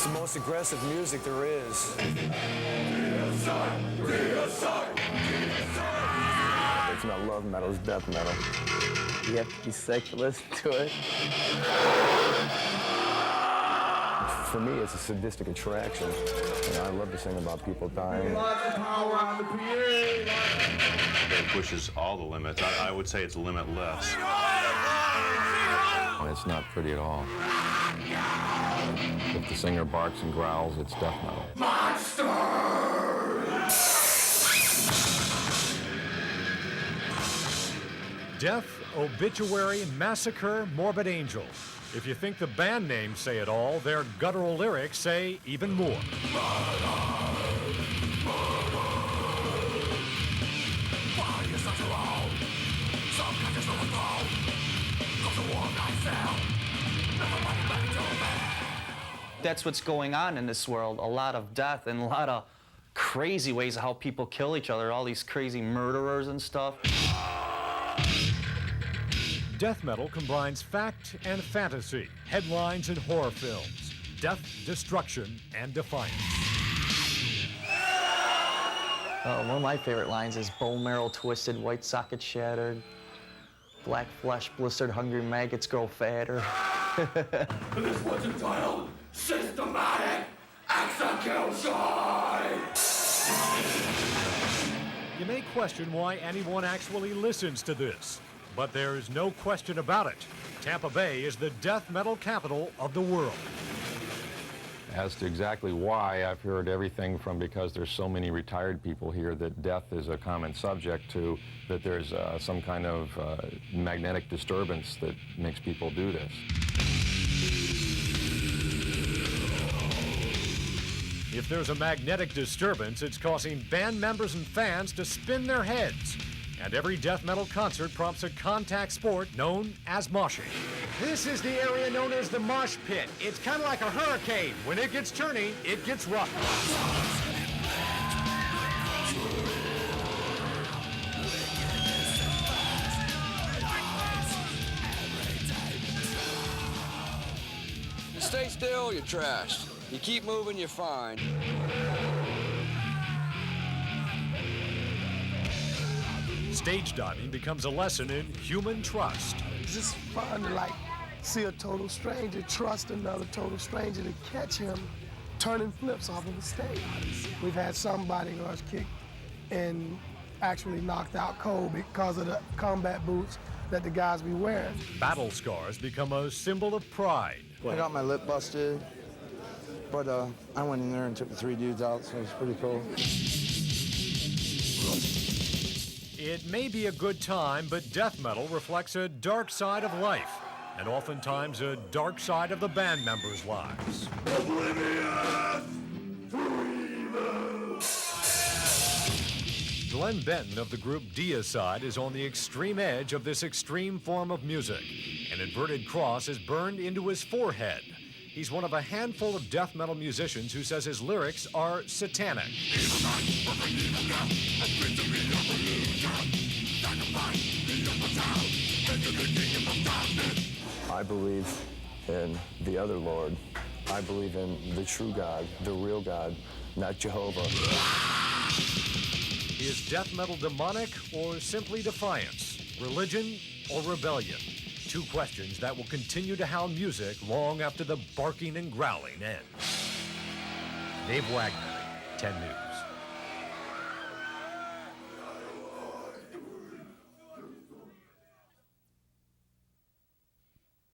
the most aggressive music there is. Deicide! Deicide! Deicide! It's not love metal, it's death metal. You have to be sick to listen to it. For me, it's a sadistic attraction. You know, I love to sing about people dying. It pushes all the limits. I would say it's limitless. It's not pretty at all. If the singer barks and growls, it's death metal. Death, Obituary, Massacre, Morbid Angel. If you think the band names say it all, their guttural lyrics say even more. That's what's going on in this world. A lot of death and a lot of crazy ways of how people kill each other. All these crazy murderers and stuff. Death metal combines fact and fantasy, headlines and horror films, death, destruction, and defiance. One of my favorite lines is bone marrow twisted, white socket shattered, black flesh blistered, hungry maggots grow fatter. This one's entitled Systematic Execution! You may question why anyone actually listens to this, but there is no question about it. Tampa Bay is the death metal capital of the world. As to exactly why, I've heard everything from because there's so many retired people here that death is a common subject to that there's some kind of magnetic disturbance that makes people do this. If there's a magnetic disturbance, it's causing band members and fans to spin their heads. And every death metal concert prompts a contact sport known as moshing. This is the area known as the mosh pit. It's kind of like a hurricane. When it gets turning, it gets rough. You stay still, you're trashed. You keep moving, you're fine. Stage diving becomes a lesson in human trust. It's just fun to see a total stranger trust another total stranger to catch him turning flips off of the stage. We've had some bodyguards kicked and actually knocked out cold because of the combat boots that the guys be wearing. Battle scars become a symbol of pride. I got my lip busted, but I went in there and took the 3 dudes out, so it was pretty cool. It may be a good time, but death metal reflects a dark side of life, and oftentimes a dark side of the band members' lives. Glenn Benton of the group Deicide is on the extreme edge of this extreme form of music. An inverted cross is burned into his forehead. He's one of a handful of death metal musicians who says his lyrics are satanic. I believe in the other Lord. I believe in the true God, the real God, not Jehovah. Is death metal demonic or simply defiance? Religion or rebellion? 2 questions that will continue to hound music long after the barking and growling ends. Dave Wagner, 10 News.